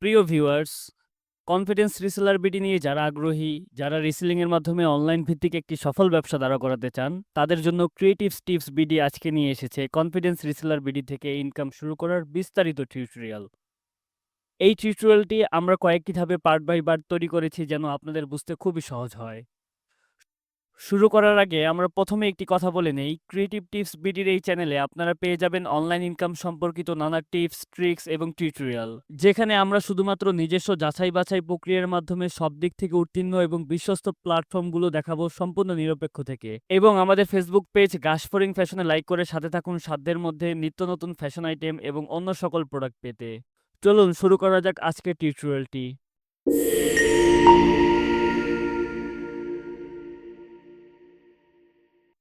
প্রিয় viewers, confidence reseller BD নিয়ে যারা আগ্রহী, যারা রিসেলিং এর মাধ্যমে অনলাইন ভিত্তিক একটি সফল ব্যবসা দাঁড়া করাতে চান, তাদের জন্য ক্রিয়েটিভস টিপস বিডি আজকে নিয়ে এসেছে কনফিডেন্স রিসেলার বিডি থেকে ইনকাম শুরু করার বিস্তারিত টিউটোরিয়াল। এই টিউটোরিয়ালটি আমরা কয়েকটি ধাপে পার্ট বাই পার্ট তৈরি করেছি যেন আপনাদের বুঝতে খুবই সহজ হয়। শুরু করার আগে আমরা প্রথমে একটি কথা বলে নেই, ক্রিয়েটিভ টিপস বিডির এই চ্যানেলে আপনারা পেয়ে যাবেন অনলাইন ইনকাম সম্পর্কিত নানা টিপস, ট্রিক্স এবং টিউটোরিয়াল, যেখানে আমরা শুধুমাত্র নিজস্ব যাচাই বাছাই প্রক্রিয়ার মাধ্যমে সব দিক থেকে উত্তীর্ণ এবং বিশ্বস্ত প্ল্যাটফর্মগুলো দেখাবো সম্পূর্ণ নিরপেক্ষ থেকে। এবং আমাদের ফেসবুক পেজ গাশফরিং ফ্যাশনে লাইক করে সাথে থাকুন সাধ্যের মধ্যে নিত্য নতুন ফ্যাশন আইটেম এবং অন্য সকল প্রোডাক্ট পেতে। চলুন শুরু করা যাক আজকের টিউটোরিয়ালটি।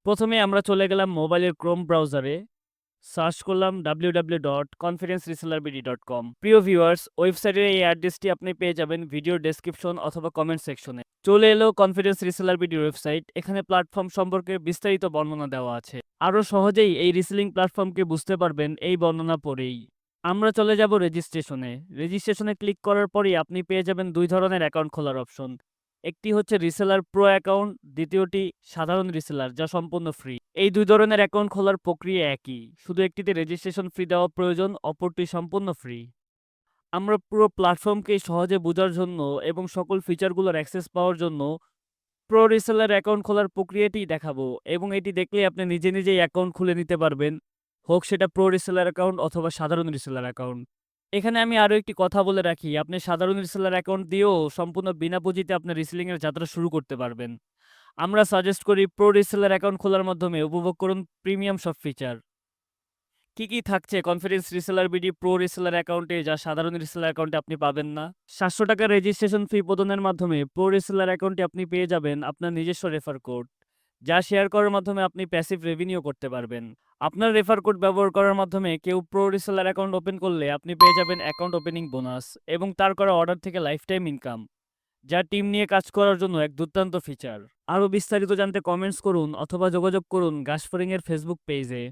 প্রথমে আমরা চলে গেলাম মোবাইলের ক্রোম ব্রাউজারে, সার্চ করলাম www.confidenceresellerbd.com। প্রিয় ভিউয়ার্স, ওয়েবসাইটের এই অ্যাড্রেসটি আপনি পেয়ে যাবেন ভিডিও ডেসক্রিপশন অথবা কমেন্ট সেকশনে। চলে এলো কনফিডেন্স রিসেলার বিডি ওয়েবসাইট। এখানে প্ল্যাটফর্ম সম্পর্কে বিস্তারিত বর্ণনা দেওয়া আছে। আরও সহজেই এই রিসেলিং প্ল্যাটফর্মকে বুঝতে পারবেন এই বর্ণনা পড়েই। আমরা চলে যাব রেজিস্ট্রেশনে। রেজিস্ট্রেশনে ক্লিক করার পরেই আপনি পেয়ে যাবেন দুই ধরনের অ্যাকাউন্ট খোলার অপশন। একটি হচ্ছে রিসেলার প্রো অ্যাকাউন্ট, দ্বিতীয়টি সাধারণ রিসেলার, যা সম্পূর্ণ ফ্রি। এই দুই ধরনের অ্যাকাউন্ট খোলার প্রক্রিয়া একই, শুধু একটিতে রেজিস্ট্রেশন ফি দেওয়া প্রয়োজন, অপরটি সম্পূর্ণ ফ্রি। আমরা পুরো প্ল্যাটফর্মকে সহজে বোঝার জন্য এবং সকল ফিচারগুলোর অ্যাক্সেস পাওয়ার জন্য প্রো রিসেলার অ্যাকাউন্ট খোলার প্রক্রিয়াটি দেখাবো, এবং এটি দেখলে আপনি নিজে নিজেই অ্যাকাউন্ট খুলে নিতে পারবেন, হোক সেটা প্রো রিসেলার অ্যাকাউন্ট অথবা সাধারণ রিসেলার অ্যাকাউন্ট। এখানে আমি আরও একটি কথা বলে রাখি, আপনি সাধারণ রিসেলার অ্যাকাউন্ট দিয়েও সম্পূর্ণ বিনা পুঁজিতে আপনার রিসেলিংয়ের যাত্রা শুরু করতে পারবেন। আমরা সাজেস্ট করি প্রো রিসেলার অ্যাকাউন্ট খোলার মাধ্যমে উপভোগ করুন প্রিমিয়াম সব ফিচার। কি থাকছে confidence reseller BD pro reseller অ্যাকাউন্টে যা সাধারণ রিসেলার অ্যাকাউন্টে আপনি পাবেন না? 700 টাকার রেজিস্ট্রেশন ফি প্রদানের মাধ্যমে প্রো রিসেলার অ্যাকাউন্টে আপনি পেয়ে যাবেন আপনার নিজস্ব রেফার কোড, যা শেয়ার করার মাধ্যমে আপনি প্যাসিভ রেভিনিউ করতে পারবেন। আপনার রেফার কোড ব্যবহার করার মাধ্যমে কেউ প্রো রিসেলার অ্যাকাউন্ট ওপেন করলে আপনি পেয়ে যাবেন অ্যাকাউন্ট ওপেনিং বোনাস এবং তার করা অর্ডার থেকে লাইফ টাইম ইনকাম, যা টিম নিয়ে কাজ করার জন্য এক দুর্দান্ত ফিচার। আরও বিস্তারিত জানতে কমেন্টস করুন অথবা যোগাযোগ করুন গাশফরিং এর ফেসবুক পেজে।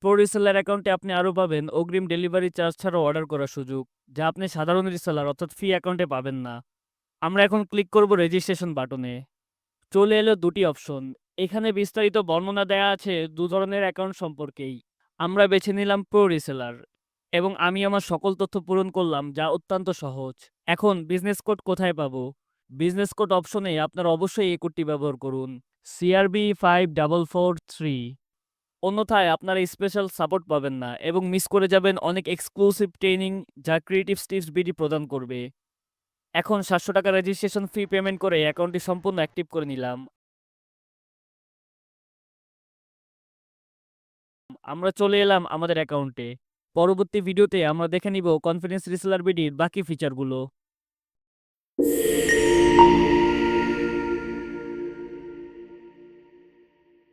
প্রো রিসেলার অ্যাকাউন্টে আপনি আরও পাবেন অগ্রিম ডেলিভারি চার্জ ছাড়াও অর্ডার করার সুযোগ, যা আপনি সাধারণ রিসেলার অর্থাৎ ফি অ্যাকাউন্টে পাবেন না। আমরা এখন ক্লিক করব রেজিস্ট্রেশন বাটনে। চলে এলো দুটি অপশন। এখানে বিস্তারিত বর্ণনা দেওয়া আছে দু ধরনের অ্যাকাউন্ট সম্পর্কেই। আমরা বেছে নিলাম প্রো রিসেলার এবং আমি আমার সকল তথ্য পূরণ করলাম, যা অত্যন্ত সহজ। এখন বিজনেস কোড কোথায় পাবো? বিজনেস কোড অপশনে আপনার অবশ্যই এই কোডটি ব্যবহার করুন, CRB5443। অন্যথায় আপনারা স্পেশাল সাপোর্ট পাবেন না এবং মিস করে যাবেন অনেক এক্সক্লুসিভ ট্রেনিং, যা ক্রিয়েটিভ টিপস বিডি প্রদান করবে। এখন 700 টাকা রেজিস্ট্রেশন ফি পেমেন্ট করে অ্যাকাউন্টটি সম্পূর্ণ অ্যাক্টিভ করে নিলাম। আমরা চলে এলাম আমাদের অ্যাকাউন্টে। পরবর্তী ভিডিওতে আমরা দেখে নিব কনফিডেন্স রিসেলার বিডির বাকি ফিচারগুলো।